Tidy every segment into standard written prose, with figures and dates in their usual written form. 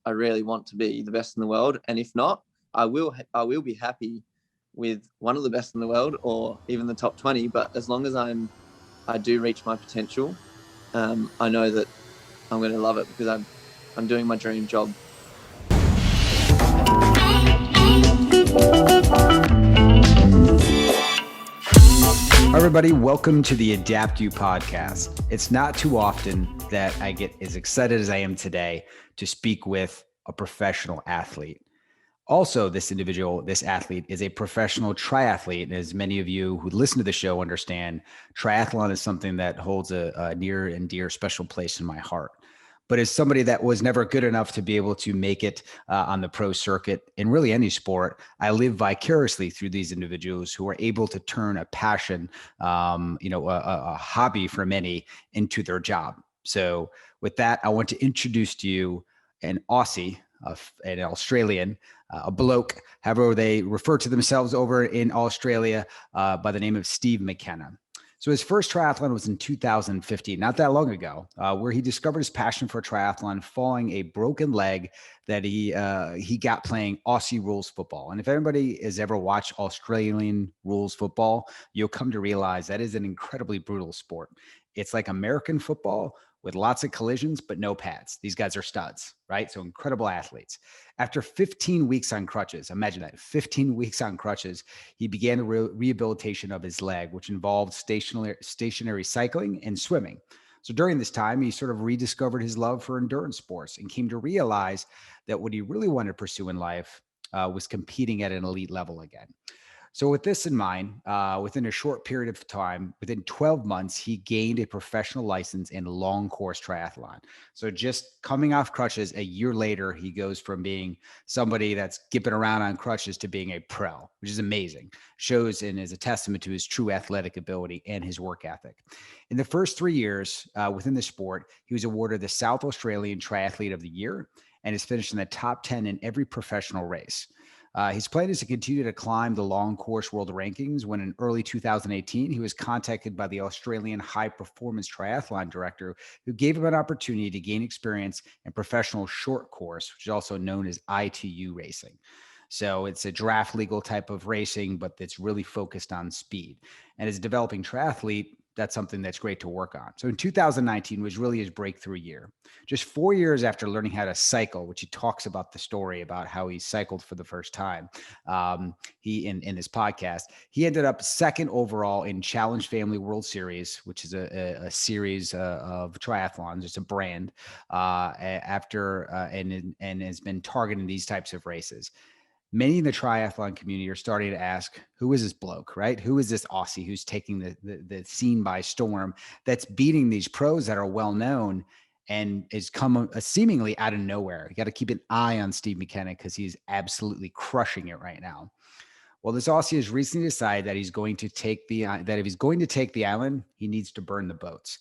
I really want to be the best in the world. And if not, I will be happy with one of the best in the world or even the top 20. But as long as I do reach my potential, I know that I'm going to love it because I'm doing my dream job. Hi everybody, welcome to the Adapt You podcast. It's not too often that I get as excited as I am today to speak with a professional athlete. Also, this athlete is a professional triathlete. And as many of you who listen to the show understand, triathlon is something that holds a near and dear special place in my heart. But as somebody that was never good enough to be able to make it on the pro circuit in really any sport, I live vicariously through these individuals who are able to turn a passion, a hobby for many into their job. So with that, I want to introduce to you an Aussie, an Australian, a bloke, however they refer to themselves over in Australia, by the name of Steve Mckenna. So his first triathlon was in 2015, not that long ago, where he discovered his passion for triathlon following a broken leg that he got playing Aussie Rules Football. And if anybody has ever watched Australian Rules Football, you'll come to realize that is an incredibly brutal sport. It's like American football with lots of collisions, but no pads. These guys are studs, right? So incredible athletes. After 15 weeks on crutches, imagine that, 15 weeks on crutches, he began the rehabilitation of his leg, which involved stationary cycling and swimming. So during this time, he sort of rediscovered his love for endurance sports and came to realize that what he really wanted to pursue in life was competing at an elite level again. So with this in mind, within a short period of time, within 12 months, he gained a professional license in long course triathlon. So just coming off crutches, a year later, he goes from being somebody that's skipping around on crutches to being a pro, which is amazing. Shows and is a testament to his true athletic ability and his work ethic. In the first 3 years within the sport, he was awarded the South Australian Triathlete of the Year and has finished in the top 10 in every professional race. His plan is to continue to climb the long course world rankings when in early 2018, he was contacted by the Australian High Performance Triathlon Director, who gave him an opportunity to gain experience in professional short course, which is also known as ITU racing. So it's a draft legal type of racing, but it's really focused on speed. And as a developing triathlete, that's something that's great to work on. So in 2019 was really his breakthrough year. Just 4 years after learning how to cycle, which he talks about the story about how he cycled for the first time, he in his podcast, he ended up second overall in Challenge Family World Series, which is a series of triathlons. It's a brand and has been targeting these types of races. Many in the triathlon community are starting to ask, who is this bloke, right? Who is this Aussie who's taking the scene by storm, that's beating these pros that are well-known and is come seemingly out of nowhere? You got to keep an eye on Steve Mckenna because he's absolutely crushing it right now. Well, this Aussie has recently decided that if he's going to take the island, he needs to burn the boats.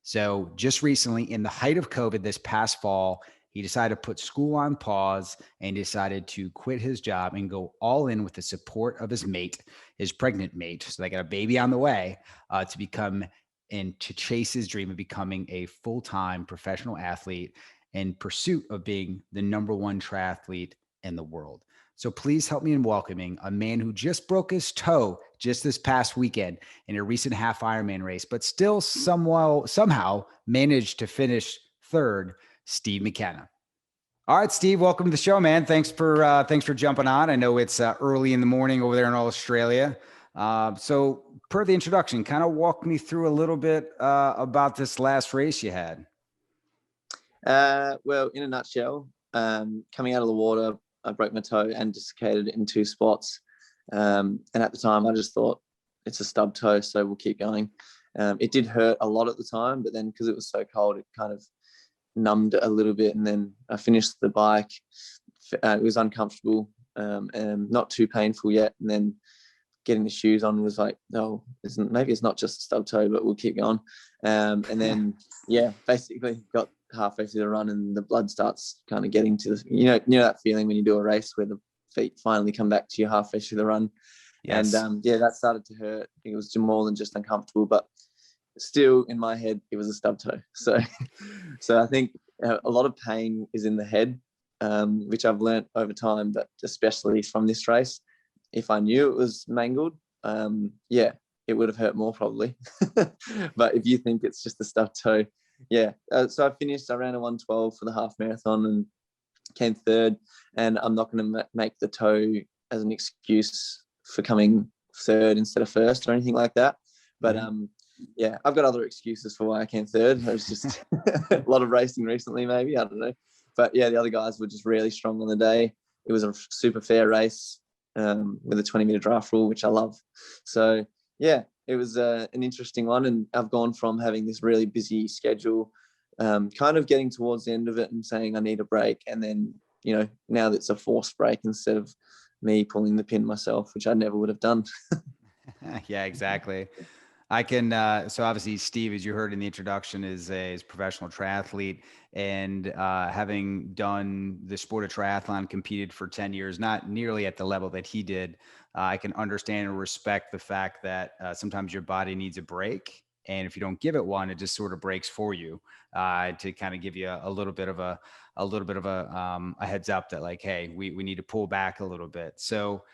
So just recently, in the height of COVID this past fall, he decided to put school on pause and decided to quit his job and go all in with the support of his mate, his pregnant mate. So they got a baby on the way to chase his dream of becoming a full-time professional athlete in pursuit of being the number one triathlete in the world. So please help me in welcoming a man who just broke his toe just this past weekend in a recent half Ironman race, but still somehow managed to finish third, Steve Mckenna. All right, Steve, welcome to the show, man. Thanks for jumping on. I know it's early in the morning over there in Australia. So per the introduction, kind of walk me through a little bit about this last race you had. Well, in a nutshell, coming out of the water, I broke my toe and dislocated it in 2 spots. And at the time, I just thought it's a stub toe, so we'll keep going. It did hurt a lot at the time, but then because it was so cold, it kind of numbed a little bit. And then I finished the bike. It was uncomfortable and not too painful yet. And then getting the shoes on was like, no, maybe it's not just a stub toe, but we'll keep going. And then, basically got halfway through the run and the blood starts kind of getting to the, you know that feeling when you do a race where the feet finally come back to you halfway through the run. Yes. And that started to hurt. It was more than just uncomfortable, but still in my head, it was a stub toe. So I think a lot of pain is in the head. which I've learnt over time, but especially from this race, if I knew it was mangled, yeah, it would have hurt more probably. But if you think it's just a stubbed toe, yeah. So I ran a 1:12 for the half marathon and came third, and I'm not going to make the toe as an excuse for coming third instead of first or anything like that. But yeah, I've got other excuses for why I came third. It was just a lot of racing recently, maybe, I don't know. But yeah, the other guys were just really strong on the day. It was a super fair race with a 20-meter draft rule, which I love. So yeah, it was an interesting one, and I've gone from having this really busy schedule, kind of getting towards the end of it and saying I need a break, and then now that it's a forced break instead of me pulling the pin myself, which I never would have done. Yeah, exactly. I can, so obviously Steve, as you heard in the introduction, is a professional triathlete, and having done the sport of triathlon, competed for 10 years, not nearly at the level that he did. I can understand and respect the fact that sometimes your body needs a break. And if you don't give it one, it just sort of breaks for you, to kind of give you a little bit of a heads up that like, hey, we need to pull back a little bit. So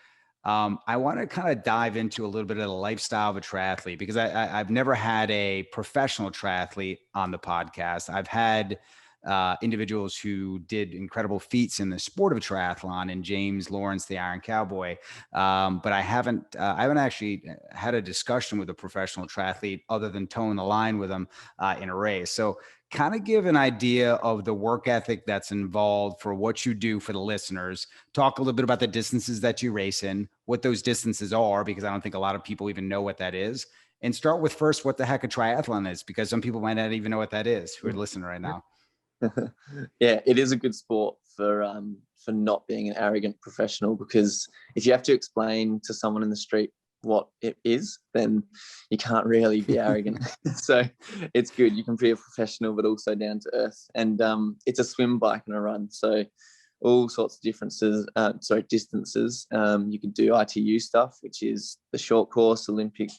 I want to kind of dive into a little bit of the lifestyle of a triathlete, because I've never had a professional triathlete on the podcast. I've had individuals who did incredible feats in the sport of triathlon, and James Lawrence, the Iron Cowboy. But I haven't actually had a discussion with a professional triathlete other than towing the line with them in a race. So kind of give an idea of the work ethic that's involved for what you do for the listeners. Talk a little bit about the distances that you race in, what those distances are, because I don't think a lot of people even know what that is. And start with first what the heck a triathlon is, because some people might not even know what that is who are listening right now. Yeah, it is a good sport for not being an arrogant professional, because if you have to explain to someone in the street what it is, then you can't really be arrogant. So it's good. You can be a professional, but also down to earth. And it's a swim, bike, and a run. So all sorts of distances. You could do ITU stuff, which is the short course, Olympic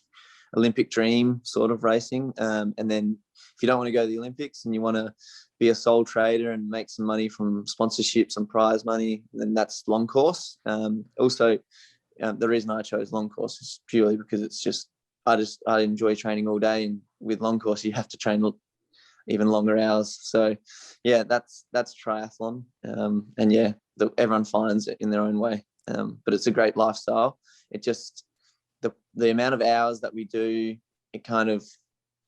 dream sort of racing. And then if you don't want to go to the Olympics and you want to be a sole trader and make some money from sponsorships and prize money, then that's long course. The reason I chose long course is purely because it's just I enjoy training all day, and with long course you have to train even longer hours. So yeah, that's triathlon. And yeah, everyone finds it in their own way. But it's a great lifestyle. It just the amount of hours that we do, it kind of,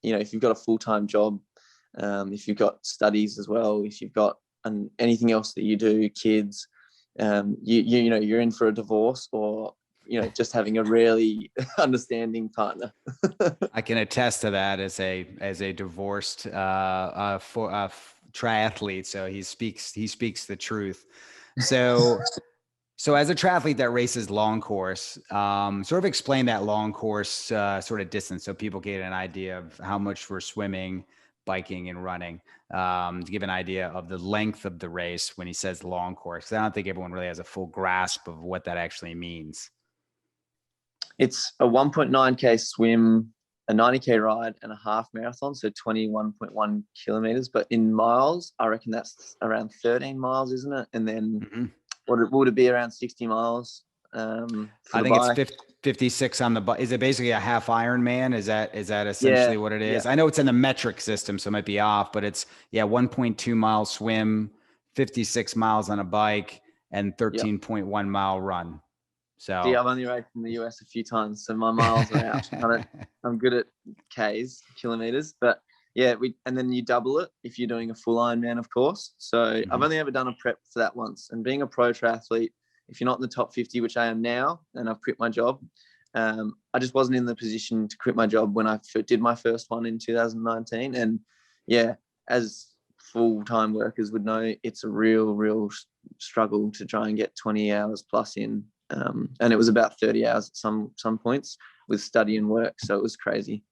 if you've got a full-time job, if you've got studies as well, if you've got anything else that you do, kids, you're in for a divorce, or just having a really understanding partner. I can attest to that as a divorced triathlete. So he speaks the truth. So as a triathlete that races long course, sort of explain that long course sort of distance, so people get an idea of how much we're swimming, biking, and running, to give an idea of the length of the race when he says long course. I don't think everyone really has a full grasp of what that actually means. It's a 1.9K swim, a 90K ride, and a half marathon, so 21.1 kilometers. But in miles, I reckon that's around 13 miles, isn't it? And then would it be around 60 miles? I think it's 56 on the bike. Is it basically a half Ironman? Is that essentially what it is? Yeah. I know it's in the metric system, so it might be off, but it's 1.2 mile swim, 56 miles on a bike, and 13.1 mile run. So I've only raced in the US a few times, so my miles are out. I'm good at Ks, kilometers, but yeah, and then you double it if you're doing a full Ironman, of course. So I've only ever done a prep for that once. And being a pro triathlete, if you're not in the top 50, which I am now, and I've quit my job, I just wasn't in the position to quit my job when I did my first one in 2019. And yeah, as full-time workers would know, it's a real struggle to try and get 20 hours plus in. And it was about 30 hours at some points with study and work. So it was crazy.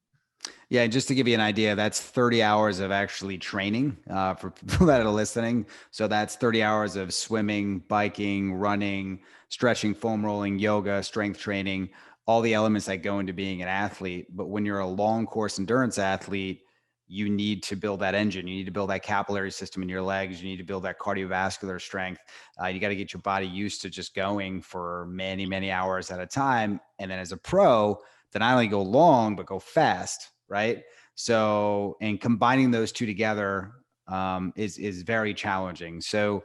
Yeah, just to give you an idea, that's 30 hours of actually training for people that are listening. So that's 30 hours of swimming, biking, running, stretching, foam rolling, yoga, strength training, all the elements that go into being an athlete. But when you're a long course endurance athlete, you need to build that engine. You need to build that capillary system in your legs. You need to build that cardiovascular strength. You got to get your body used to just going for many, many hours at a time. And then as a pro, to not only go long, but go fast, right? So, and combining those two together is very challenging. So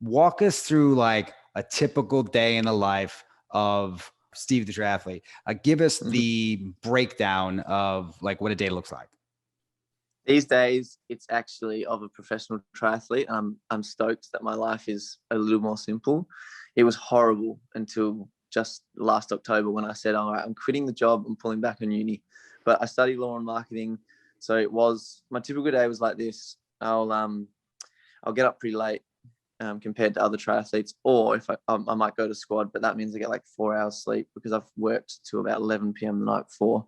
walk us through like a typical day in the life of Steve the triathlete. Give us the breakdown of like what a day looks like. These days, it's actually of a professional triathlete. I'm stoked that my life is a little more simple. It was horrible until just last October when I said, all right, I'm quitting the job. I'm pulling back on uni. But I studied law and marketing. So my typical day was like this. I'll get up pretty late compared to other triathletes, or if I might go to squad, but that means I get like 4 hours sleep because I've worked to about 11 p.m. the night before.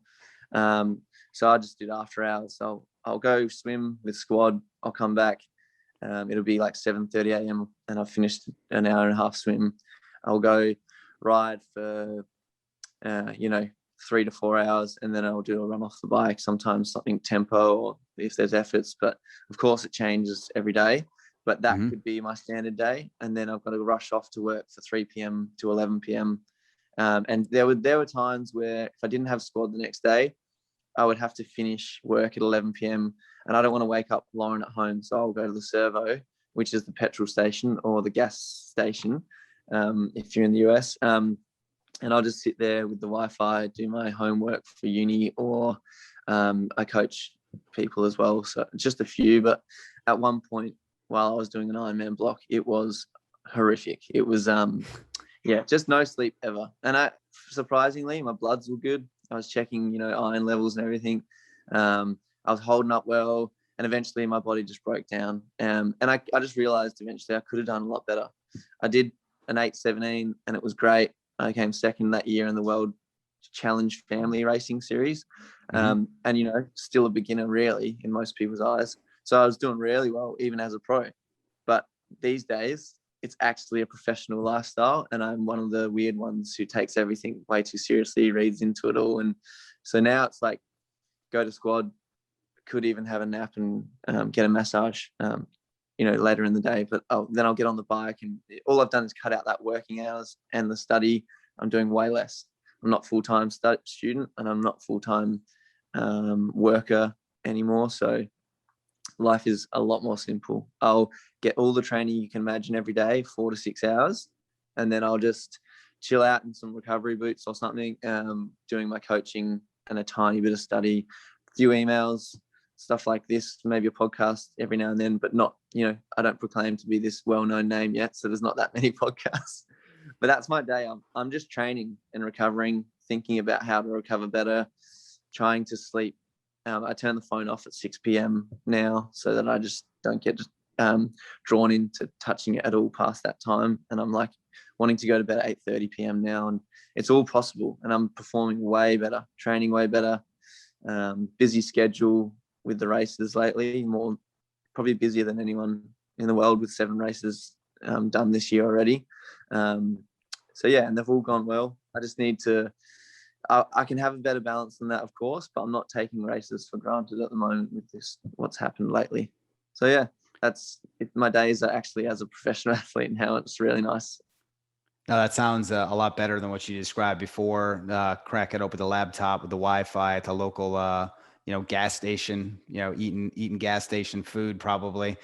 So I just did after hours. So I'll go swim with squad. I'll come back. It'll be like 7:30 a.m. and I've finished an hour and a half swim. I'll go ride for 3 to 4 hours, and then I'll do a run off the bike. Sometimes something tempo, or if there's efforts. But of course, it changes every day. But that could be my standard day, and then I've got to rush off to work for 3 p.m. to 11 p.m. And there were times where if I didn't have squad the next day, I would have to finish work at 11 p.m. and I don't want to wake up Lauren at home. So I'll go to the servo, which is the petrol station or the gas station, if you're in the US. And I'll just sit there with the Wi-Fi, do my homework for uni, or I coach people as well. So just a few, but at one point while I was doing an Ironman block, it was horrific. It was, just no sleep ever. And surprisingly, my bloods were good. I was checking, iron levels and everything. I was holding up well, and eventually my body just broke down. And I just realized eventually I could have done a lot better. I did an 8:17 and it was great. I came second that year in the World Challenge Family Racing Series. And, still a beginner really in most people's eyes. So I was doing really well, even as a pro. But these days, it's actually a professional lifestyle, and I'm one of the weird ones who takes everything way too seriously, reads into it all. And so now it's like, go to squad, could even have a nap and get a massage, later in the day. But then I'll get on the bike, and all I've done is cut out that working hours and the study. I'm doing way less. I'm not full-time student, and I'm not full-time worker anymore. So life is a lot more simple. I'll get all the training you can imagine every day, 4 to 6 hours, and then I'll just chill out in some recovery boots or something, doing my coaching and a tiny bit of study, a few emails, stuff like this, maybe a podcast every now and then, but not, I don't proclaim to be this well-known name yet, so there's not that many podcasts. But that's my day. I'm just training and recovering, thinking about how to recover better, trying to sleep. I turn the phone off at 6 p.m. now so that I just don't get drawn into touching it at all past that time. And I'm like wanting to go to bed at 8:30 p.m. now, and it's all possible. And I'm performing way better, training way better, busy schedule with the races lately, probably busier than anyone in the world with 7 races done this year already. And they've all gone well. I just need to, I can have a better balance than that, of course, but I'm not taking races for granted at the moment with what's happened lately. So yeah, that's it. My days are actually as a professional athlete now. It's really nice. No, that sounds a lot better than what you described before. Crack it open the laptop with the Wi-Fi at the local, gas station, eating gas station food probably,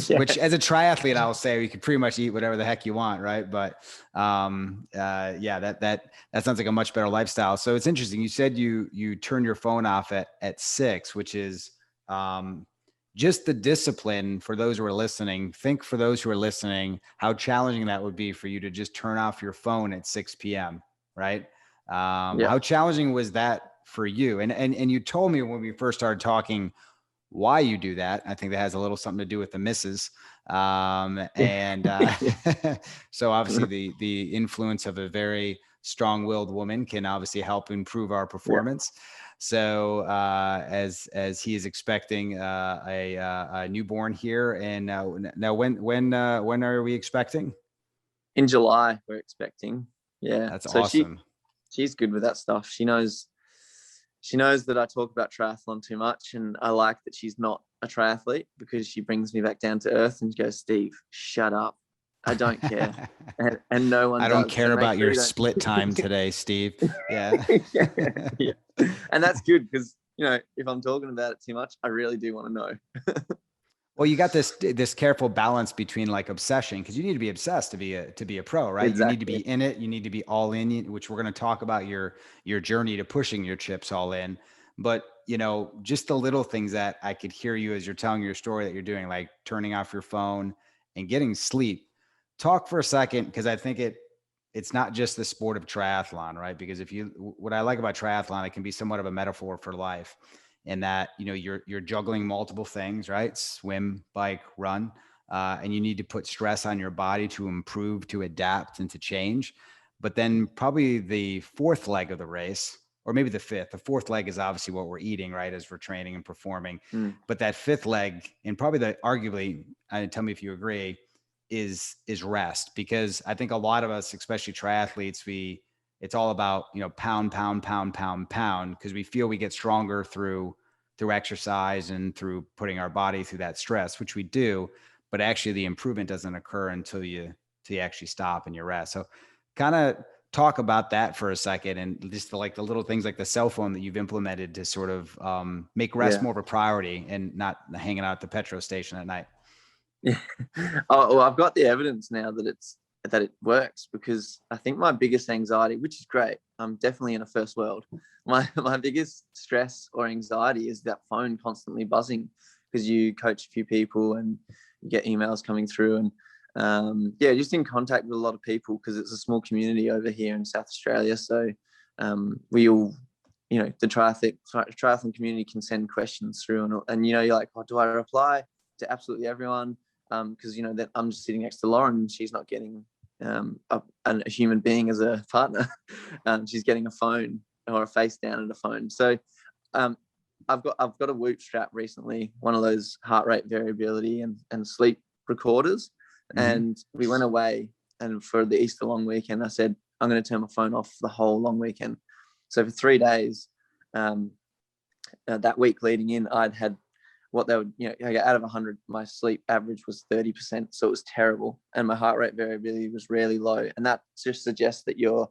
Yeah. Which as a triathlete, I'll say you can pretty much eat whatever the heck you want. Right. But that sounds like a much better lifestyle. So it's interesting. You said you turn your phone off at 6, which is just the discipline for those who are listening. Think for those who are listening, how challenging that would be for you to just turn off your phone at 6 p.m. Right. How challenging was that for you? And you told me when we first started talking why you do that. I think that has a little something to do with the misses. So obviously the influence of a very strong-willed woman can obviously help improve our performance. Yeah. So as he is expecting a newborn here, and now when are we expecting? In July, we're expecting. Yeah, that's awesome. She's good with that stuff. She knows she knows that I talk about triathlon too much, and I like that she's not a triathlete, because she brings me back down to earth and goes, Steve, shut up. I don't care. And no one I don't does. So care make about sure your you don't. split time today, Steve. Yeah. Yeah, yeah. And that's good, because, if I'm talking about it too much, I really do want to know. Well, you got this careful balance between like obsession, because you need to be obsessed to be a pro, right? You need to be Exactly. in it. You need to be all in, which we're going to talk about your journey to pushing your chips all in. But just the little things that I could hear you as you're telling your story that you're doing, like turning off your phone and getting sleep. Talk for a second, because I think it's not just the sport of triathlon, right? Because what I like about triathlon, it can be somewhat of a metaphor for life, in that you're juggling multiple things, right? Swim, bike, run, and you need to put stress on your body to improve, to adapt, and to change. But then probably the fourth leg of the race, or maybe the fifth. The fourth leg is obviously what we're eating, right, as we're training and performing. But that fifth leg, and probably arguably, tell me if you agree, is rest. Because I think a lot of us, especially triathletes, it's all about, pound, pound, pound, pound, pound, because we feel we get stronger through exercise and through putting our body through that stress, which we do. But actually the improvement doesn't occur until you actually stop and you rest. So kind of talk about that for a second, and just the little things like the cell phone that you've implemented to sort of make rest more of a priority, and not hanging out at the petrol station at night. Yeah. Oh, well, I've got the evidence now that it works, because I think my biggest anxiety, which is great, I'm definitely in a first world. My biggest stress or anxiety is that phone constantly buzzing, because you coach a few people and you get emails coming through, and just in contact with a lot of people, because it's a small community over here in South Australia. So we all, the triathlon community can send questions through, and you're like, do I reply to absolutely everyone? Because that I'm just sitting next to Lauren, and she's not getting a human being as a partner. She's getting a phone, or a face down at a phone. So I've got a Whoop strap recently, one of those heart rate variability and sleep recorders. And we went away, and for the Easter long weekend, I said, I'm going to turn my phone off the whole long weekend. So for 3 days, that week leading in, I'd had what they would, out of 100, my sleep average was 30%. So it was terrible. And my heart rate variability was really low. And that just suggests that you're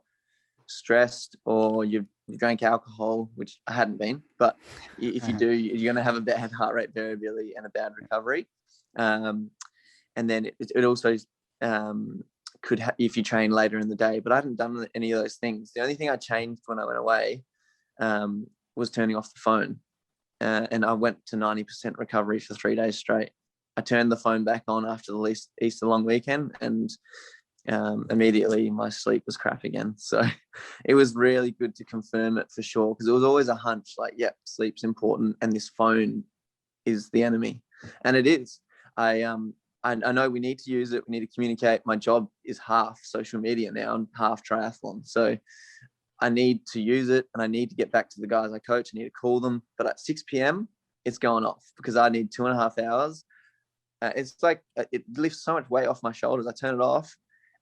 stressed, or you've drank alcohol, which I hadn't been. But if you do, you're going to have a bad heart rate variability and a bad recovery. And then it also could, if you train later in the day. But I hadn't done any of those things. The only thing I changed when I went away was turning off the phone. And I went to 90% recovery for 3 days straight. I turned the phone back on after the Easter long weekend, and immediately my sleep was crap again. So it was really good to confirm it for sure, because it was always a hunch, like, yep, sleep's important, and this phone is the enemy. And it is. I know we need to use it. We need to communicate. My job is half social media now and half triathlon. So I need to use it, and I need to get back to the guys I coach. I need to call them. But at 6 p.m., it's going off, because I need 2.5 hours. It's like it lifts so much weight off my shoulders. I turn it off,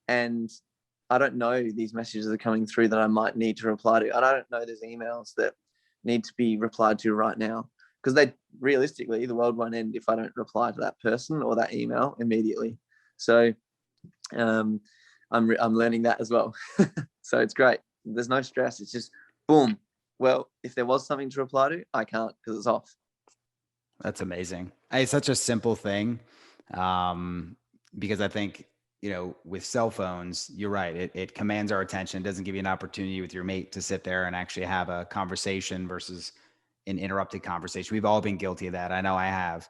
and I don't know these messages are coming through that I might need to reply to. And I don't know there's emails that need to be replied to right now, because realistically, the world won't end if I don't reply to that person or that email immediately. So I'm learning that as well. So it's great. There's no stress. It's just boom. Well, if there was something to reply to, I can't, because it's off. That's amazing. It's such a simple thing, because I think, with cell phones, you're right. It commands our attention. It doesn't give you an opportunity with your mate to sit there and actually have a conversation versus an interrupted conversation. We've all been guilty of that. I know I have.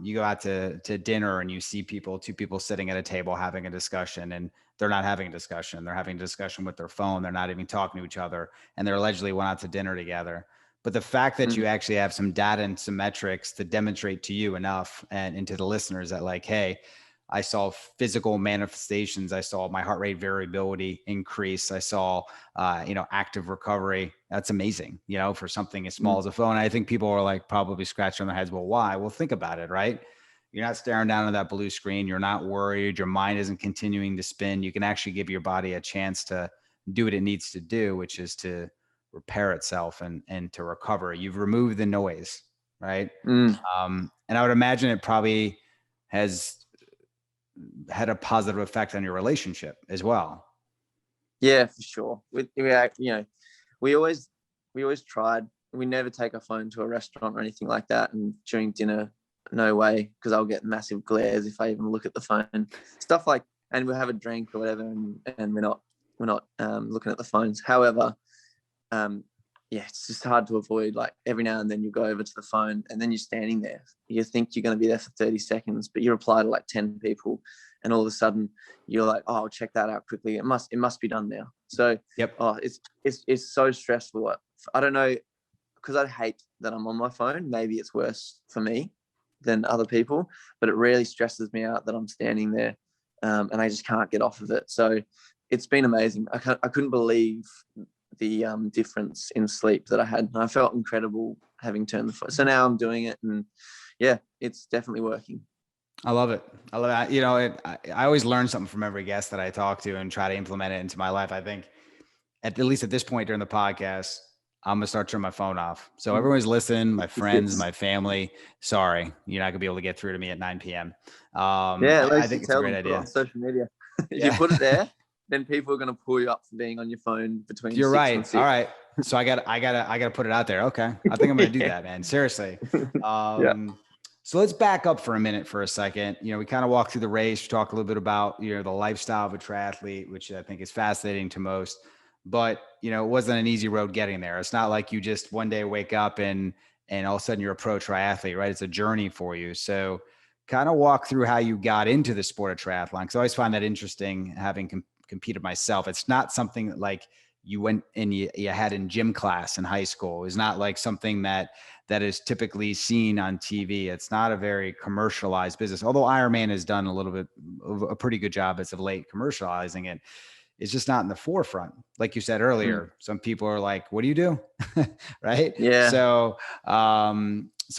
You go out to dinner and you see two people sitting at a table having a discussion, and they're not having a discussion. They're having a discussion with their phone. They're not even talking to each other, and they're allegedly went out to dinner together. But the fact that you actually have some data and some metrics to demonstrate to you enough and to the listeners that, like, hey, I saw physical manifestations. I saw my heart rate variability increase. I saw, active recovery. That's amazing, for something as small as a phone. I think people are like probably scratching their heads. Well, why? Well, think about it, right? You're not staring down at that blue screen. You're not worried. Your mind isn't continuing to spin. You can actually give your body a chance to do what it needs to do, which is to repair itself and to recover. You've removed the noise, right? Mm. And I would imagine it probably has had a positive effect on your relationship as well. Yeah, for sure. We always tried. We never take our phone to a restaurant or anything like that. And during dinner, no way, because I'll get massive glares if I even look at the phone. Stuff like, and we'll have a drink or whatever, and we're not looking at the phones. However, it's just hard to avoid. Like every now and then you go over to the phone, and then you're standing there. You think you're going to be there for 30 seconds, but you reply to like 10 people, and all of a sudden you're like, oh, I'll check that out quickly. It must be done now. So yep. It's so stressful. I don't know, because I hate that I'm on my phone. Maybe it's worse for me than other people, but it really stresses me out that I'm standing there, and I just can't get off of it. So it's been amazing. I couldn't believe the difference in sleep that I had. I felt incredible having turned the phone. So now I'm doing it, and yeah, it's definitely working. I love it. I love it. I always learn something from every guest that I talk to and try to implement it into my life. I think at least at this point during the podcast, I'm gonna start turning my phone off. So everyone's listening, my friends, my family. Sorry, you're not gonna be able to get through to me at 9 p.m. I think it's a great idea. On social media, if you put it there, then people are gonna pull you up for being on your phone between. You're 6 right. and 6. All right. So I gotta put it out there. Okay, I think I'm gonna do that, man. Seriously. So let's back up for a minute for a second. We kind of walk through the race, talk a little bit about, the lifestyle of a triathlete, which I think is fascinating to most, but, it wasn't an easy road getting there. It's not like you just one day wake up and all of a sudden you're a pro triathlete, right? It's a journey for you. So kind of walk through how you got into the sport of triathlon. Cause I always find that interesting, having competed myself. It's not something that like you went and you had in gym class in high school. It's not like something that is typically seen on TV. It's not a very commercialized business. Although Ironman has done a little bit of a pretty good job as of late commercializing it. It's just not in the forefront. Like you said earlier, some people are like, what do you do? Right. Yeah. So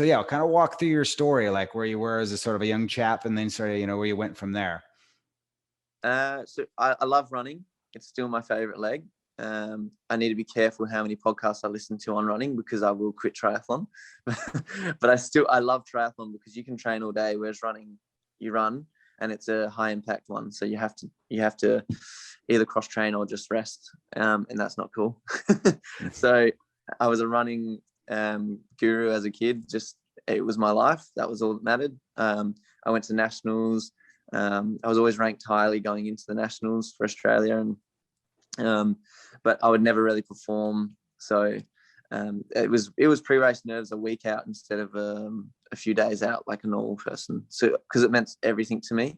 yeah, kind of walk through your story, like where you were as a sort of a young chap and then sort of, where you went from there. So I love running. It's still my favorite leg. I need to be careful how many podcasts I listen to on running because I will quit triathlon. But I love triathlon because you can train all day, whereas running, you run and it's a high impact one. So you have to either cross train or just rest. And that's not cool. So I was a running guru as a kid. It was my life. That was all that mattered. I went to nationals. I was always ranked highly going into the nationals for Australia, and but I would never really perform. So it was pre-race nerves a week out instead of a few days out like a normal person. So because it meant everything to me.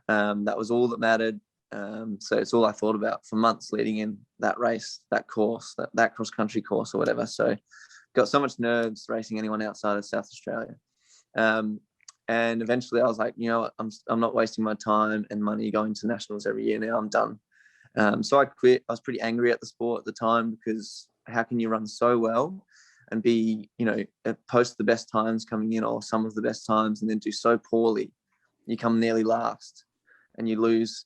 That was all that mattered. So it's all I thought about for months leading in that race, that course, that cross-country course or whatever. So got so much nerves racing anyone outside of South Australia. And eventually I was like, I'm not wasting my time and money going to nationals every year now. I'm done. So I quit. I was pretty angry at the sport at the time because how can you run so well and be, post the best times coming in or some of the best times and then do so poorly? You come nearly last and you lose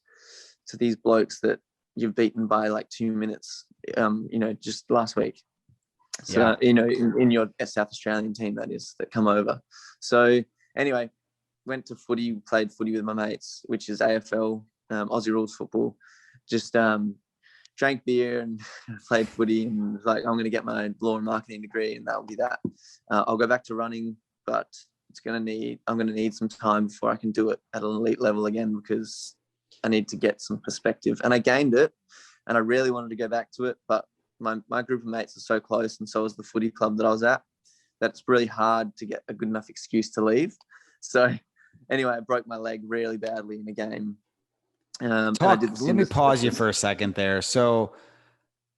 to these blokes that you've beaten by like 2 minutes, just last week. So, in your South Australian team, that come over. So anyway, went to footy, played footy with my mates, which is AFL, Aussie Rules Football. Just drank beer and played footy and was like, I'm going to get my law and marketing degree and that'll be that. I'll go back to running, but I'm going to need some time before I can do it at an elite level again because I need to get some perspective. And I gained it and I really wanted to go back to it, but my group of mates are so close and so is the footy club that I was at. That's really hard to get a good enough excuse to leave. So anyway, I broke my leg really badly in a game. Let me pause you for a second there. So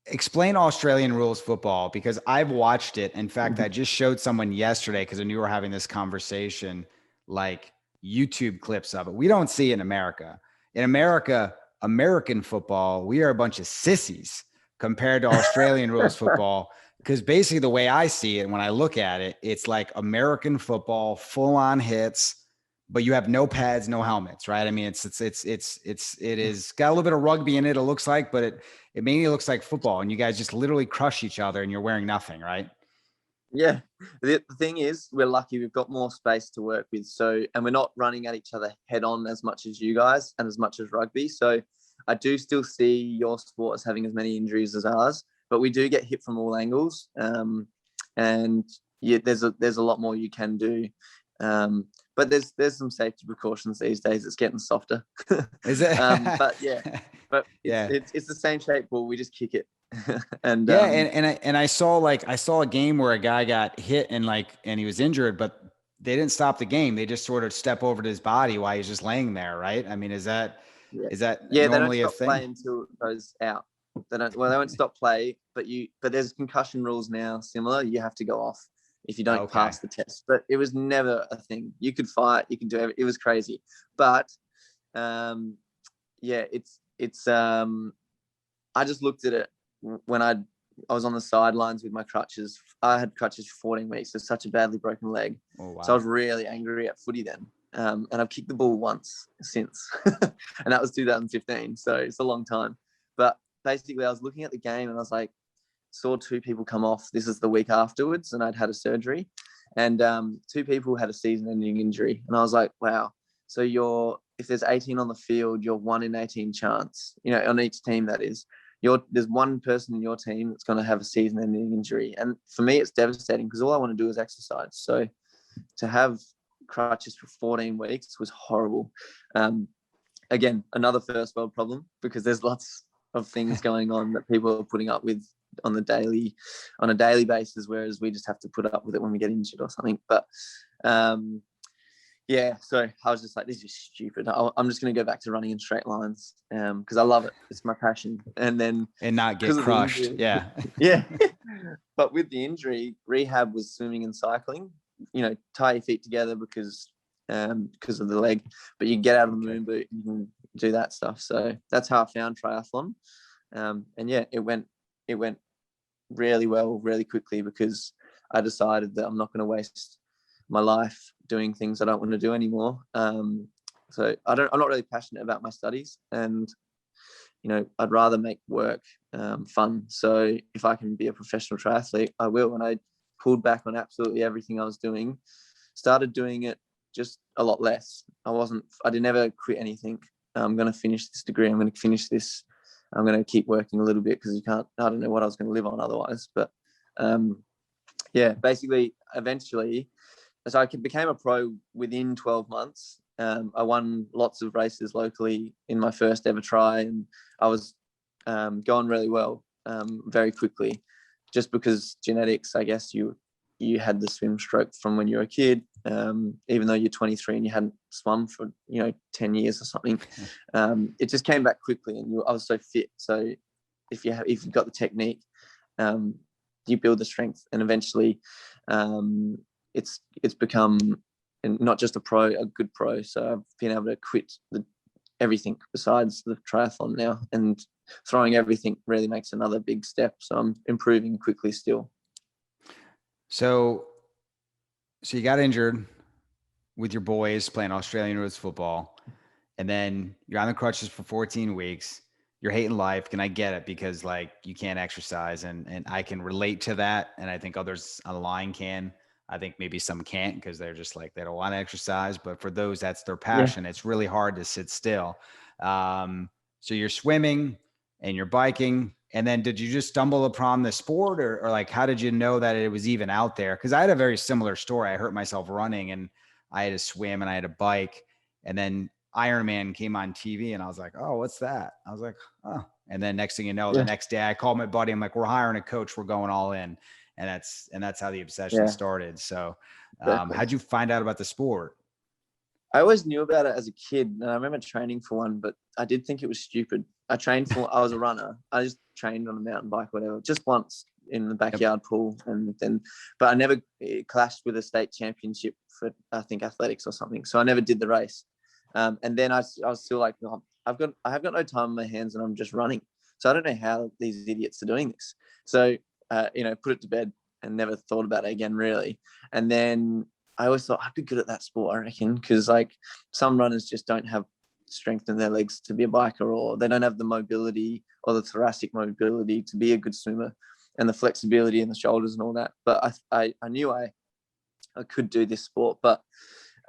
explain Australian Rules Football because I've watched it. In fact, I just showed someone yesterday because I knew we were having this conversation, like YouTube clips of it. We don't see it in America. In America, American football, we are a bunch of sissies compared to Australian Rules Football. Because basically the way I see it, when I look at it, it's like American football, full on hits, but you have no pads, no helmets, right? I mean, it is got a little bit of rugby in it. It looks like, but it mainly looks like football, and you guys just literally crush each other, and you're wearing nothing, right? Yeah. The thing is, we're lucky we've got more space to work with. So, and we're not running at each other head on as much as you guys and as much as rugby. So I do still see your sport as having as many injuries as ours, but we do get hit from all angles. And yeah, there's a lot more you can do. But there's some safety precautions these days. It's getting softer. Is it? But yeah, but Yeah. it's the same shape ball. We just kick it. And yeah, and I saw a game where a guy got hit and he was injured, but they didn't stop the game. They just sort of step over to his body while he's just laying there, right? I mean, is that they don't normally a stop thing? play until it goes out. They won't stop play, but there's concussion rules now similar. You have to go off if you don't pass the test. But it was never a thing. You could fight, you can do everything. It was crazy. But yeah, it's I just looked at it when I was on the sidelines with my crutches. I had crutches for 14 weeks. It's such a badly broken leg. Oh, wow. So I was really angry at footy then. And I've kicked the ball once since. And that was 2015. So it's a long time. But basically, I was looking at the game and I was like, saw two people come off. This is the week afterwards, and I'd had a surgery. And two people had a season-ending injury. And I was like, wow. So if there's 18 on the field, you're 1 in 18 chance, on each team, that is. There's one person in your team that's going to have a season-ending injury. And for me, it's devastating because all I want to do is exercise. So to have crutches for 14 weeks was horrible. Again, another first world problem because there's lots of things going on that people are putting up with on a daily basis, whereas we just have to put up with it when we get injured or something. But yeah, so I was just like, this is stupid. I'm just going to go back to running in straight lines because I love it. It's my passion. And not get crushed. Yeah. Yeah. But with the injury, rehab was swimming and cycling. Tie your feet together because of the leg, but you get out of the moon boot and you can do that stuff. So that's how I found triathlon. And yeah, it went really well, really quickly because I decided that I'm not going to waste my life doing things I don't want to do anymore. So I'm not really passionate about my studies, and I'd rather make work fun. So if I can be a professional triathlete, I will. And I pulled back on absolutely everything I was doing, started doing it just a lot less. I did never quit anything. I'm going to finish this degree. I'm going to finish this. I'm going to keep working a little bit because I don't know what I was going to live on otherwise. But yeah, basically, eventually, so I became a pro within 12 months. I won lots of races locally in my first ever try, and I was going really well very quickly, just because genetics, I guess you had the swim stroke from when you were a kid, even though you're 23 and you hadn't swum for 10 years or something. It just came back quickly, and I was so fit. So if you've got the technique, you build the strength, and eventually it's become not just a good pro. So I've been able to quit everything besides the triathlon now, and throwing everything really makes another big step. So I'm improving quickly still. So you got injured with your boys playing Australian Rules Football, and then you're on the crutches for 14 weeks. You're hating life. And I get it because you can't exercise, and I can relate to that. And I think others on the line can. I think maybe some can't because they're just they don't want to exercise. But for those, that's their passion. Yeah. It's really hard to sit still. So you're swimming and you're biking. And then did you just stumble upon the sport or how did you know that it was even out there? Because I had a very similar story. I hurt myself running and I had to swim and I had a bike. And then Ironman came on TV and I was like, oh, what's that? I was like, oh. And then next thing you know, the next day I called my buddy. I'm like, we're hiring a coach. We're going all in. And that's how the obsession started. So how'd you find out about the sport? I always knew about it as a kid, and I remember training for one, but I did think it was stupid. I was a runner. I just trained on a mountain bike, whatever, just once in the backyard pool. But I never clashed with a state championship for, I think, athletics or something. So I never did the race. And then I was still like, oh, I have got no time on my hands and I'm just running. So I don't know how these idiots are doing this. So, put it to bed and never thought about it again, really. And then I always thought I'd be good at that sport, I reckon, because like some runners just don't have strength in their legs to be a biker, or they don't have the mobility or the thoracic mobility to be a good swimmer, and the flexibility in the shoulders and all that. But I knew I could do this sport, but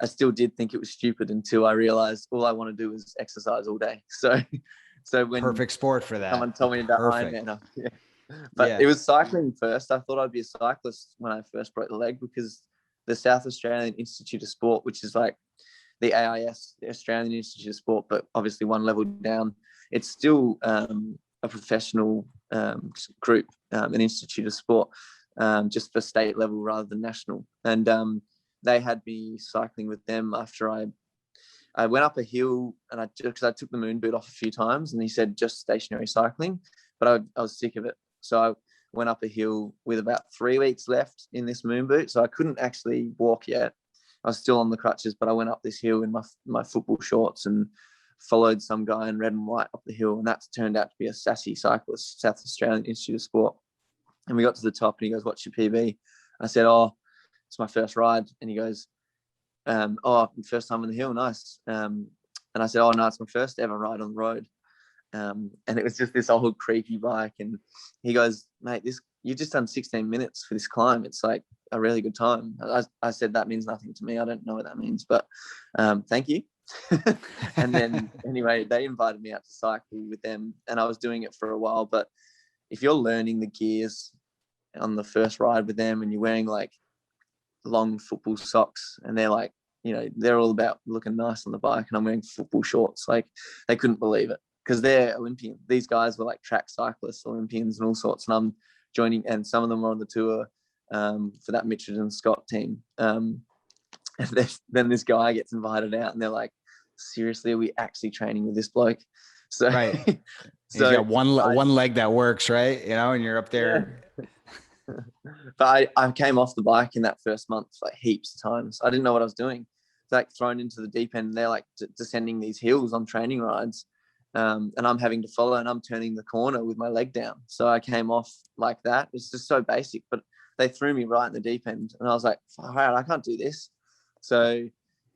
I still did think it was stupid until I realized all I want to do is exercise all day. So when Perfect sport for that. someone told me about Ironman, but it was cycling first. I thought I'd be a cyclist when I first broke the leg, because the South Australian Institute of Sport, which is like the AIS, the Australian Institute of Sport, but obviously one level down, it's still a professional group, an Institute of Sport, just for state level rather than national. And they had me cycling with them after I went up a hill, and because I took the moon boot off a few times, and he said just stationary cycling, but I was sick of it. So I went up a hill with about 3 weeks left in this moon boot. So I couldn't actually walk yet. I was still on the crutches, but I went up this hill in my football shorts and followed some guy in red and white up the hill. And that's turned out to be a sassy cyclist, South Australian Institute of Sport. And we got to the top, and he goes, "What's your PB?" I said, "Oh, it's my first ride." And he goes, "Oh, first time on the hill, nice." And I said, "Oh no, it's my first ever ride on the road." And it was just this old creepy bike. And he goes, "Mate, you just done 16 minutes for this climb. It's like a really good time." I said, "That means nothing to me. I don't know what that means, but thank you." And then anyway, they invited me out to cycle with them, and I was doing it for a while. But if you're learning the gears on the first ride with them, and you're wearing like long football socks, and they're like, they're all about looking nice on the bike, and I'm wearing football shorts, like they couldn't believe it, because they're Olympian. These guys were like track cyclists, Olympians and all sorts, and I'm joining, and some of them were on the tour for that Mitchell and Scott team. And then this guy gets invited out, and they're like, "Seriously, are we actually training with this bloke?" So right. So he's got one leg that works, right? And you're up there. Yeah. But I came off the bike in that first month like heaps of times. I didn't know what I was doing. Like thrown into the deep end. They're like descending these hills on training rides, and I'm having to follow, and I'm turning the corner with my leg down. So I came off like that. It's just so basic, but they threw me right in the deep end, and I was like, "All right, I can't do this." So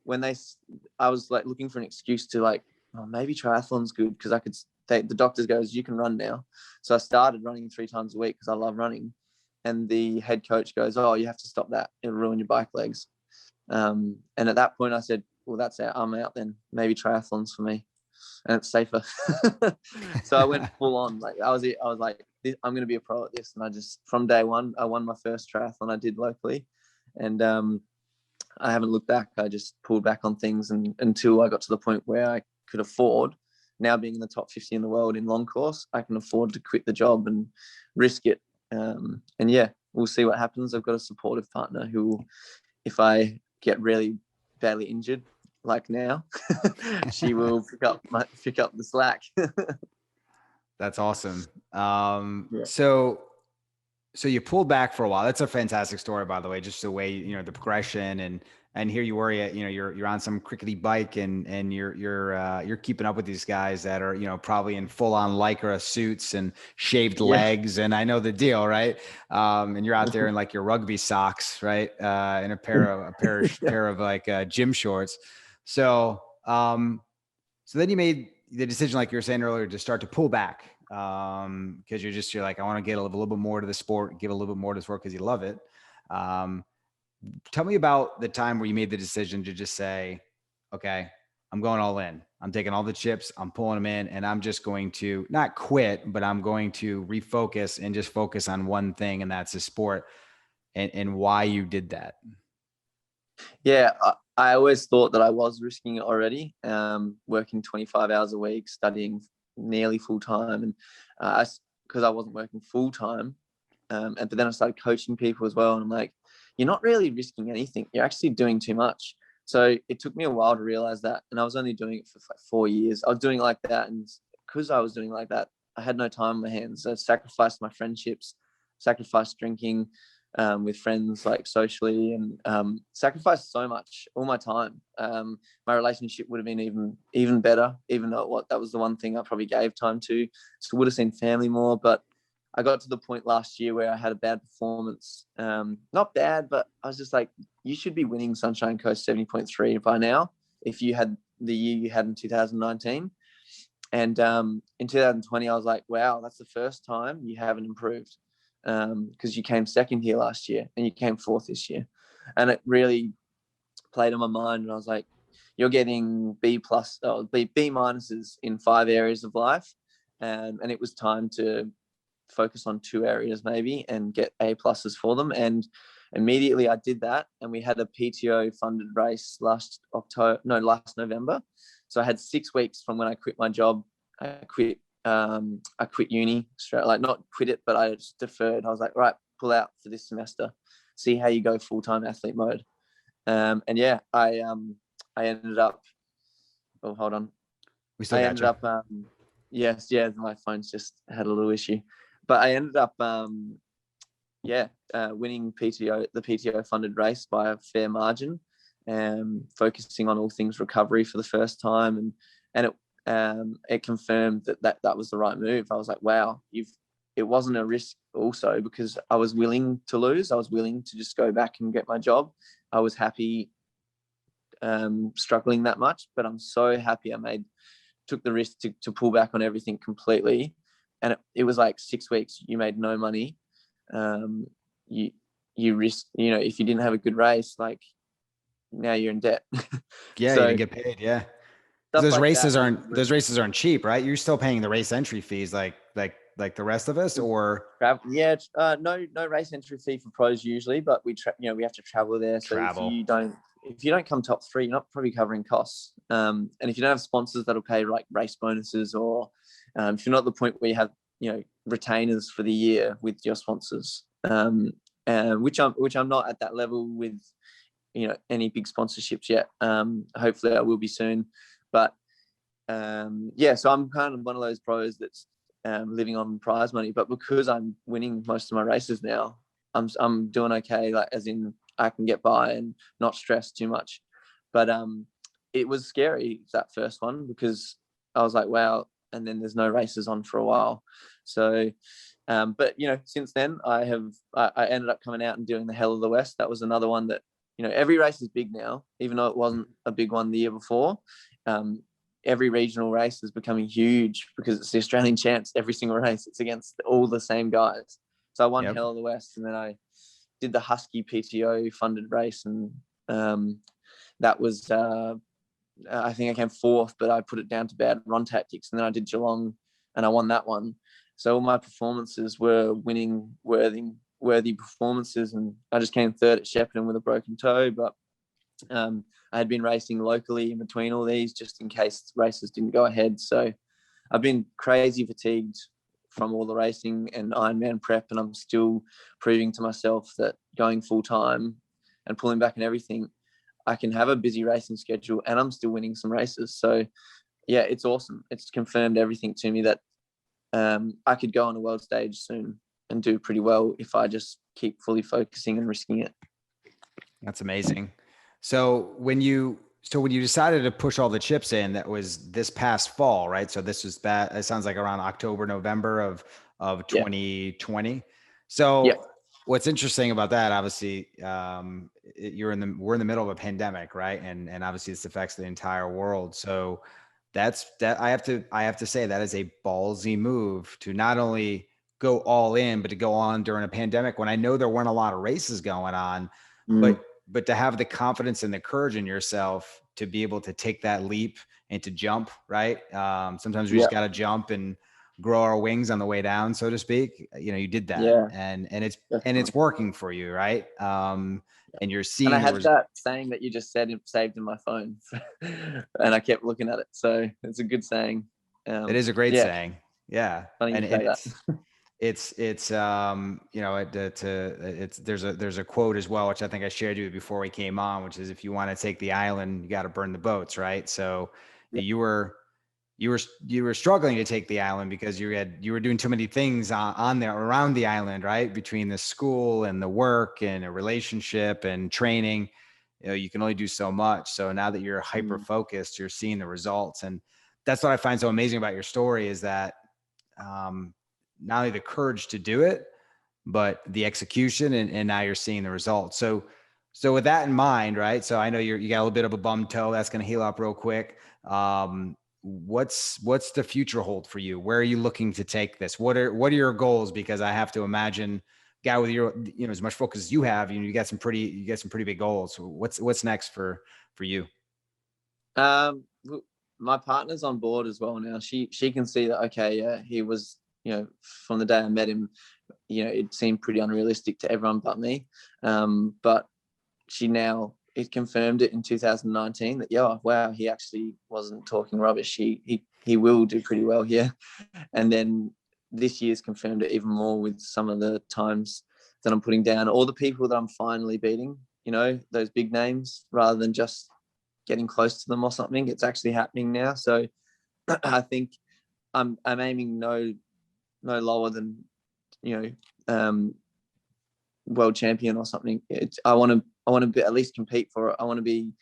when I was like looking for an excuse to like, "Oh, maybe triathlon's good," because the doctors goes, "You can run now." So I started running 3 times a week because I love running. And the head coach goes, "Oh, you have to stop that. It'll ruin your bike legs." And at that point I said, "Well, that's it. I'm out then. Maybe triathlon's for me. And it's safer." So I went full on. Like I was like, I'm going to be a pro at this. And I just, from day one, I won my first triathlon I did locally. And I haven't looked back. I just pulled back on things until I got to the point where I could afford, now being in the top 50 in the world in long course, I can afford to quit the job and risk it. And yeah, we'll see what happens. I've got a supportive partner who, if I get really badly injured, like now, she will pick up the slack. That's awesome. Yeah. So you pulled back for a while. That's a fantastic story, by the way, just the way, the progression, and here you were, you're on some crickety bike, and you're keeping up with these guys that are, probably in full on Lycra suits and shaved legs. And I know the deal, right? And you're out there in like your rugby socks, right? And a pair of like gym shorts. So then you made the decision, like you were saying earlier, to start to pull back, because you're like, I want to get a little bit more to the sport, give a little bit more to the sport because you love it. Tell me about the time where you made the decision to just say, okay, I'm going all in. I'm taking all the chips, I'm pulling them in, and I'm just going to not quit, but I'm going to refocus and just focus on one thing, and that's the sport, and why you did that. Yeah, I always thought that I was risking it already, working 25 hours a week, studying nearly full time, and because I wasn't working full time, but then I started coaching people as well, and I'm like, you're not really risking anything. You're actually doing too much. So it took me a while to realize that, and I was only doing it for like 4 years. I was doing like that, and because I was doing like that, I had no time on my hands. So I sacrificed my friendships, sacrificed drinking with friends, like socially, and sacrificed so much, all my time. My relationship would have been even better, even though that was the one thing I probably gave time to. So would have seen family more, but I got to the point last year where I had a bad performance. Not bad, but I was just like, you should be winning Sunshine Coast 70.3 by now if you had the year you had in 2019. And in 2020, I was like, wow, that's the first time you haven't improved, because you came second here last year and you came fourth this year. And it really played on my mind. And I was like, you're getting B minuses in 5 areas of life. And it was time to focus on 2 areas maybe and get A pluses for them. And immediately I did that. And we had a PTO funded race last November. So I had 6 weeks from when I quit my job. I quit uni straight, like not quit it, but I just deferred. I was like, right, pull out for this semester, see how you go full-time athlete mode. And yeah, I ended up, oh, hold on. We still got you. Yes, my phone's just had a little issue, but I ended up, winning the PTO funded race by a fair margin, focusing on all things recovery for the first time. And it confirmed that was the right move. I was like, wow, it wasn't a risk also, because I was willing to lose. I was willing to just go back and get my job. I was happy struggling that much, but I'm so happy I took the risk to pull back on everything completely. And it was like 6 weeks, you made no money. You risk, if you didn't have a good race, like now you're in debt. Yeah, so, you didn't get paid. Yeah. Those like races aren't cheap, right? You're still paying the race entry fees like the rest of us, or no race entry fee for pros usually, but we have to travel there. So if you don't come top 3, you're not probably covering costs. And if you don't have sponsors that'll pay like race bonuses, or if you're not at the point where you have retainers for the year with your sponsors, which I'm not at that level with any big sponsorships yet. Hopefully I will be soon. But so I'm kind of one of those pros that's living on prize money. But because I'm winning most of my races now, I'm doing okay. Like, as in, I can get by and not stress too much. But it was scary, that first one, because I was like, wow. And then there's no races on for a while. So, but since then I ended up coming out and doing the Hell of the West. That was another one that, every race is big now, even though it wasn't a big one the year before. Every regional race is becoming huge because it's the Australian champs. Every single race, it's against all the same guys. So I won Hell of the West, and then I did the Husky PTO funded race, and that was I think I came 4th, but I put it down to bad run tactics. And then I did Geelong, and I won that one. So all my performances were winning worthy performances, and I just came 3rd at Shepparton with a broken toe. But I had been racing locally in between all these, just in case races didn't go ahead. So I've been crazy fatigued from all the racing and Ironman prep, and I'm still proving to myself that going full time and pulling back and everything, I can have a busy racing schedule and I'm still winning some races. So yeah, it's awesome. It's confirmed everything to me that I could go on a world stage soon and do pretty well if I just keep fully focusing and risking it. That's amazing. So when you decided to push all the chips in, that was this past fall, right? So this was it sounds like around October, November of 2020. So what's interesting about that, obviously, we're in the middle of a pandemic, right? And obviously this affects the entire world. So that I have to say that is a ballsy move to not only go all in, but to go on during a pandemic when I know there weren't a lot of races going on, but to have the confidence and the courage in yourself to be able to take that leap and to jump, right? Sometimes we just got to jump and grow our wings on the way down, so to speak. You did that, and it's working for you, right? And you're seeing. And I had that saying that you just said saved in my phone, and I kept looking at it. So it's a good saying. It is a great saying. Yeah, funny you say that. There's a quote as well, which I think I shared you before we came on, which is, if you want to take the island, you got to burn the boats, right? So you were struggling to take the island because you were doing too many things on there around the island, right? Between the school and the work and a relationship and training, you can only do so much. So now that you're hyper focused, you're seeing the results. And that's what I find so amazing about your story, is that not only the courage to do it, but the execution, and now you're seeing the results. So with that in mind, right? So I know you got a little bit of a bum toe that's going to heal up real quick. What's the future hold for you? Where are you looking to take this? What are your goals? Because I have to imagine, guy with your, as much focus as you have, you got some pretty big goals. What's next for you? My partner's on board as well now. She can see that, okay, yeah, he was, from the day I met him, it seemed pretty unrealistic to everyone but me. But it confirmed it in 2019 that, yeah, wow, he actually wasn't talking rubbish. He will do pretty well here. And then this year's confirmed it even more with some of the times that I'm putting down, all the people that I'm finally beating, those big names, rather than just getting close to them or something. It's actually happening now. So I think I'm aiming no lower than, world champion or something. I want to at least compete for it. I want to be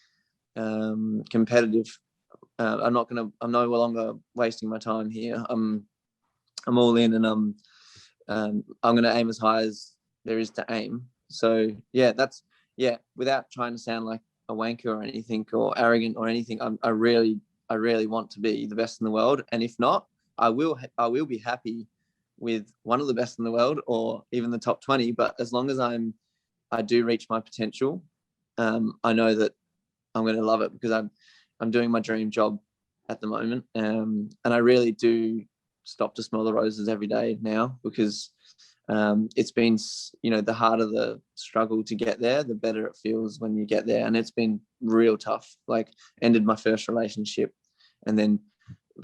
competitive. I'm no longer wasting my time here. I'm all in, and I'm going to aim as high as there is to aim. So without trying to sound like a wanker or anything, or arrogant or anything, I really want to be the best in the world. And if not, I will be happy with one of the best in the world, or even the top 20. But as long as I do reach my potential, I know that I'm going to love it, because I'm doing my dream job at the moment. And I really do stop to smell the roses every day now, because it's been, the harder the struggle to get there, the better it feels when you get there. And it's been real tough. Like, ended my first relationship and then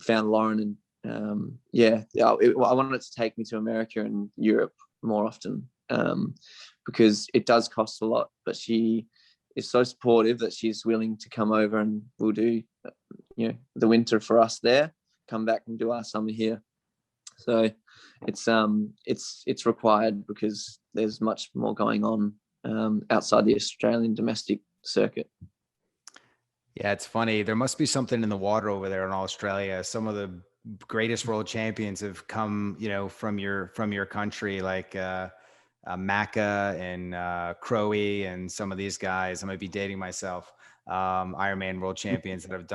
found Lauren, and I wanted to take me to America and Europe more often, because it does cost a lot, but she is so supportive that she's willing to come over, and we'll do, the winter for us there, come back and do our summer here. So it's required, because there's much more going on outside the Australian domestic circuit. Yeah, it's funny. There must be something in the water over there in Australia. Some of the greatest world champions have come, from your country, like Mckenna and Crowe and some of these guys. I might be dating myself. Ironman world champions that have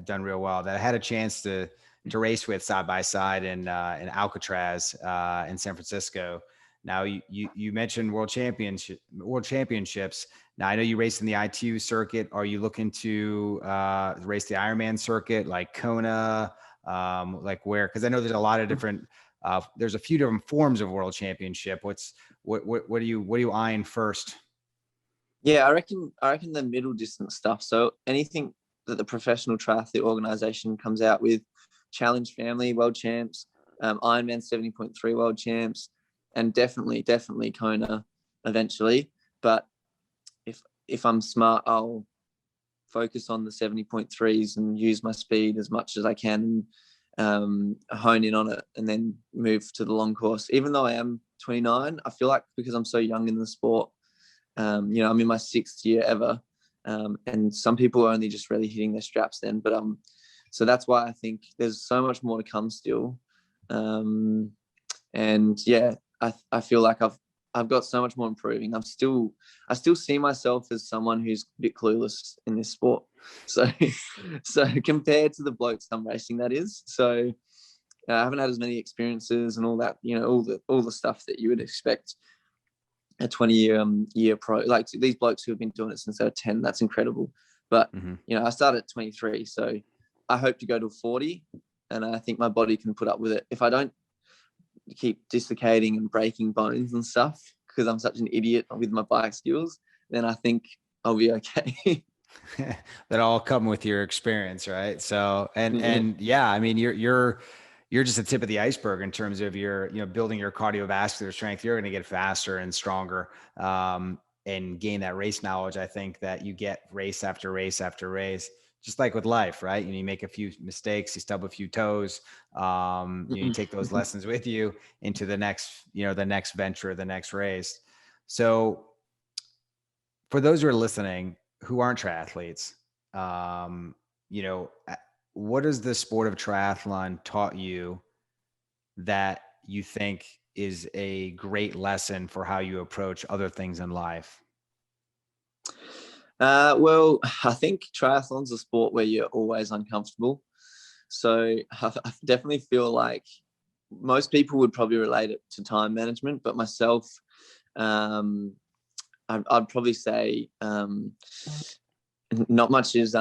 done real well, that I had a chance to race with side by side in Alcatraz in San Francisco. Now you mentioned world championships. Now I know you race in the ITU circuit. Are you looking to race the Ironman circuit, like Kona, like where? Because I know there's a lot of different. There's a few different forms of world championship. What are you eyeing first? Yeah, I reckon the middle distance stuff. So anything that the Professional Triathlete organization comes out with, Challenge Family world champs, Ironman 70.3 world champs, and definitely Kona eventually. But if I'm smart, I'll focus on the 70.3s and use my speed as much as I can, and hone in on it, and then move to the long course. Even though I am 29, I feel like, because I'm so young in the sport, I'm in my 6th year ever, and some people are only just really hitting their straps then. But so that's why I think there's so much more to come still. And yeah, I feel like I've got so much more improving. I still see myself as someone who's a bit clueless in this sport. So compared to the blokes I'm racing, that is. So I haven't had as many experiences and all that, all the stuff that you would expect a 20-year pro. Like, these blokes who have been doing it since they were 10, that's incredible. But I started at 23, so I hope to go to 40, and I think my body can put up with it. If I don't keep dislocating and breaking bones and stuff, because I'm such an idiot with my bike skills, then I think I'll be okay. That all come with your experience, right? So, and yeah, I mean, you're just the tip of the iceberg in terms of your, building your cardiovascular strength. You're going to get faster and stronger, and gain that race knowledge. I think that you get race after race after race, just like with life, right? You make a few mistakes, you stub a few toes, you take those lessons with you into the next, the next venture, the next race. So for those who are listening, who aren't triathletes, what has the sport of triathlon taught you that you think is a great lesson for how you approach other things in life? Well, I think triathlon's a sport where you're always uncomfortable. So I definitely feel like most people would probably relate it to time management, but myself, I'd probably say not much is.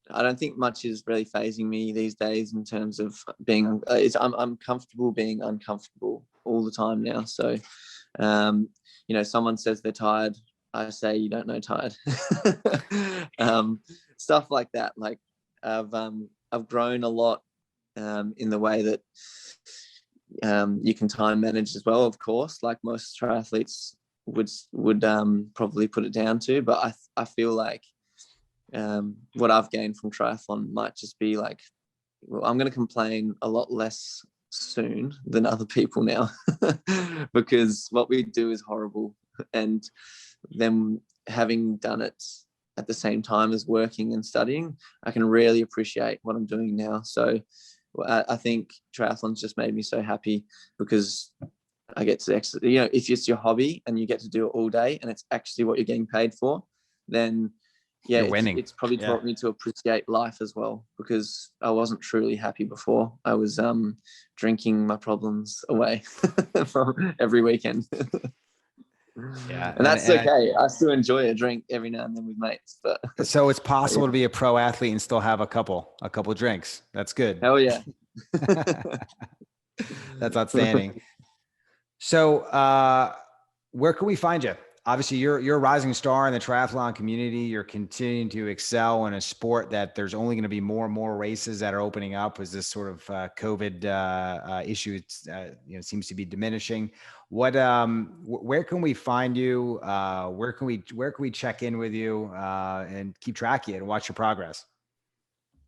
I don't think much is really phasing me these days in terms of being. I'm comfortable being uncomfortable all the time now. So, someone says they're tired, I say you don't know tired. Stuff like that. Like I've grown a lot in the way that you can time manage as well, of course, like most triathletes would probably put it down to. But I feel like what I've gained from triathlon might just be like, well, I'm going to complain a lot less soon than other people now because what we do is horrible. And then having done it at the same time as working and studying, I can really appreciate what I'm doing now. So I think triathlon's just made me so happy because I get to actually, if it's your hobby and you get to do it all day and it's actually what you're getting paid for, then yeah, it's probably taught me to appreciate life as well, because I wasn't truly happy before. I was drinking my problems away from every weekend. Yeah, and that's okay. I still enjoy a drink every now and then with mates. But so it's possible to be a pro athlete and still have a couple drinks. That's good. Hell yeah. That's outstanding. So where can we find you? Obviously, you're a rising star in the triathlon community. You're continuing to excel in a sport that there's only going to be more and more races that are opening up as this sort of COVID issue seems to be diminishing. Where can we find you? Where can we check in with you and keep track of you and watch your progress?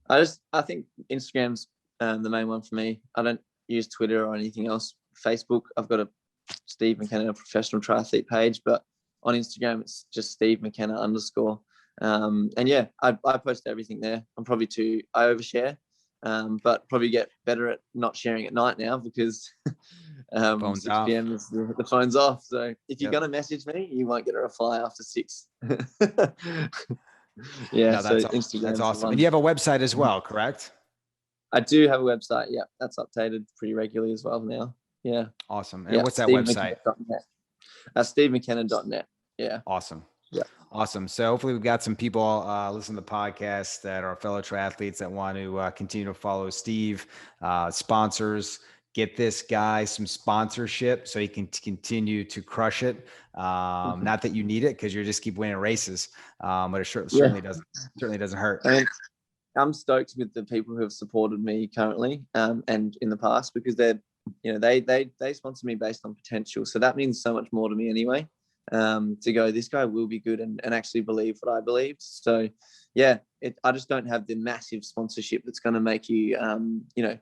I think Instagram's the main one for me. I don't use Twitter or anything else. Facebook, I've got a Steve Mckenna professional triathlete page, but on Instagram, it's just Steve Mckenna _. And yeah, I post everything there. I overshare, but probably get better at not sharing at night now because 6 p.m. is the phone's off. So if you're going to message me, you won't get a reply after 6. Yeah, no, so that's awesome. And you have a website as well, correct? I do have a website. Yeah, that's updated pretty regularly as well now. Yeah. Awesome. And what's that website? SteveMckenna.net. Yeah. Awesome. Yeah. Awesome. So hopefully we've got some people listening to the podcast that are fellow triathletes that want to continue to follow Steve. Sponsors, get this guy some sponsorship so he can continue to crush it. Not that you need it because you just keep winning races, but it certainly doesn't hurt. I mean, I'm stoked with the people who have supported me currently and in the past, because they sponsor me based on potential. So that means so much more to me anyway. To go, this guy will be good and actually believe what I believed. So yeah, I just don't have the massive sponsorship that's going to make you, and I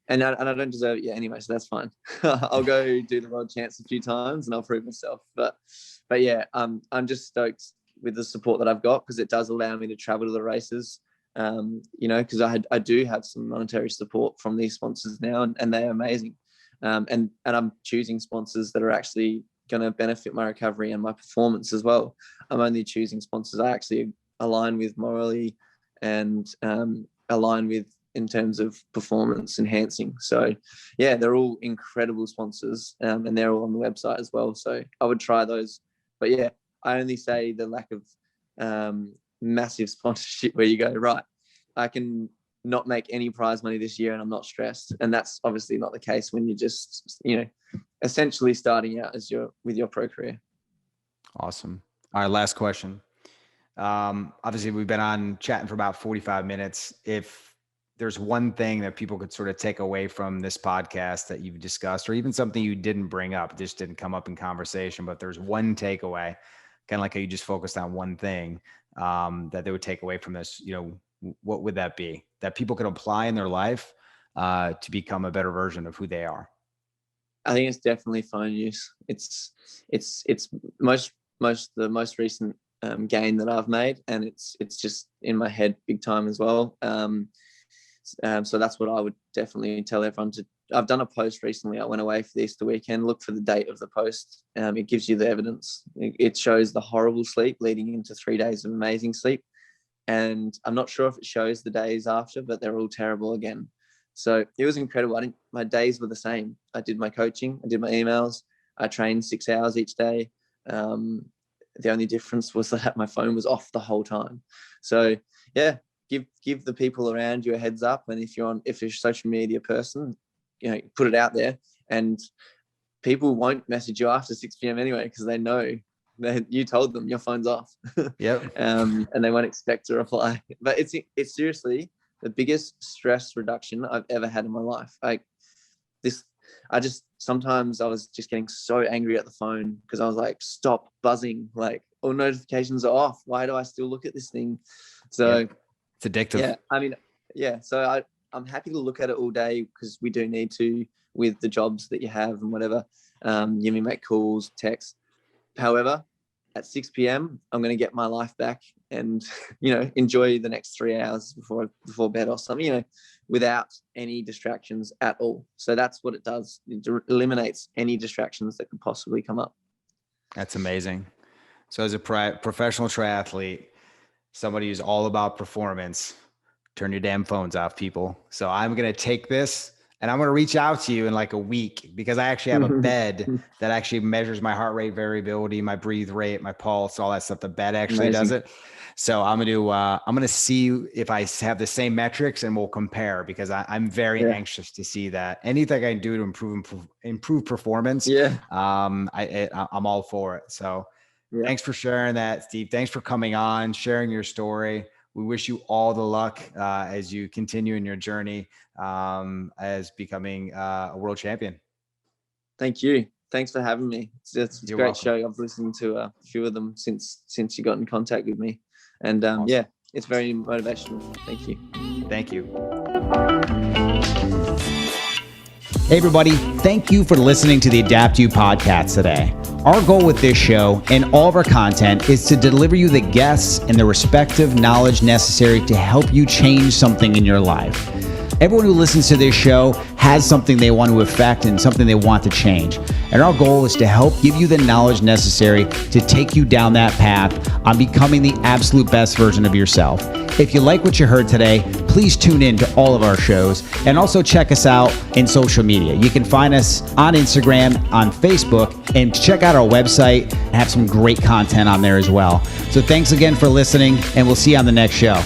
don't deserve it yet anyway, so that's fine. I'll go do the world champs a few times and I'll prove myself. But yeah, I'm just stoked with the support that I've got, because it does allow me to travel to the races. Because I do have some monetary support from these sponsors now, and they're amazing. And I'm choosing sponsors that are actually going to benefit my recovery and my performance as well. I'm only choosing sponsors I actually align with morally and align with in terms of performance enhancing. So yeah, they're all incredible sponsors, and they're all on the website as well. So I would try those. But yeah, I only say the lack of massive sponsorship where you go, right, I can not make any prize money this year and I'm not stressed. And that's obviously not the case when you're just, essentially starting out with your pro career. Awesome. All right, last question. Obviously we've been on chatting for about 45 minutes. If there's one thing that people could sort of take away from this podcast that you've discussed, or even something you didn't bring up, just didn't come up in conversation, but there's one takeaway, kind of like how you just focused on one thing, that they would take away from this, what would that be that people can apply in their life to become a better version of who they are? I think it's definitely phone use. It's the most recent gain that I've made, and it's just in my head big time as well. So that's what I would definitely tell everyone to. I've done a post recently. I went away for the Easter weekend. Look for the date of the post. It gives you the evidence. It shows the horrible sleep leading into 3 days of amazing sleep. And I'm not sure if it shows the days after, but they're all terrible again. So it was incredible. My days were the same. I did my coaching. I did my emails. I trained 6 hours each day. The only difference was that my phone was off the whole time. So yeah, give the people around you a heads up. And if you're a social media person, put it out there, and people won't message you after 6 p.m. anyway, because they know that you told them your phone's off. Yep. And they won't expect a reply. But it's seriously the biggest stress reduction I've ever had in my life. Sometimes I was just getting so angry at the phone because I was like, stop buzzing, like all notifications are off. Why do I still look at this thing? So it's addictive. Yeah. So I'm happy to look at it all day, because we do need to, with the jobs that you have and whatever. You may make calls, texts. However, at 6 p.m, I'm going to get my life back and, enjoy the next 3 hours before bed or something, without any distractions at all. So that's what it does. It eliminates any distractions that could possibly come up. That's amazing. So as a professional triathlete, somebody who's all about performance, turn your damn phones off, people. So I'm going to take this and I'm going to reach out to you in like a week, because I actually have a bed that actually measures my heart rate variability, my breathe rate, my pulse, all that stuff. The bed actually does it. So I'm going to see if I have the same metrics, and we'll compare, because I'm very anxious to see that. Anything I can do to improve performance. Yeah. I'm all for it. So thanks for sharing that, Steve. Thanks for coming on, sharing your story. We wish you all the luck as you continue in your journey as becoming a world champion. Thank you. Thanks for having me. It's a great welcome. Show. I've listened to a few of them since you got in contact with me. And awesome. It's very motivational. Thank you. Thank you. Hey, everybody. Thank you for listening to the Adapt You podcast today. Our goal with this show and all of our content is to deliver you the guests and the respective knowledge necessary to help you change something in your life. Everyone who listens to this show has something they want to affect and something they want to change. And our goal is to help give you the knowledge necessary to take you down that path on becoming the absolute best version of yourself. If you like what you heard today, please tune in to all of our shows, and also check us out in social media. You can find us on Instagram, on Facebook, and check out our website and have some great content on there as well. So thanks again for listening, and we'll see you on the next show.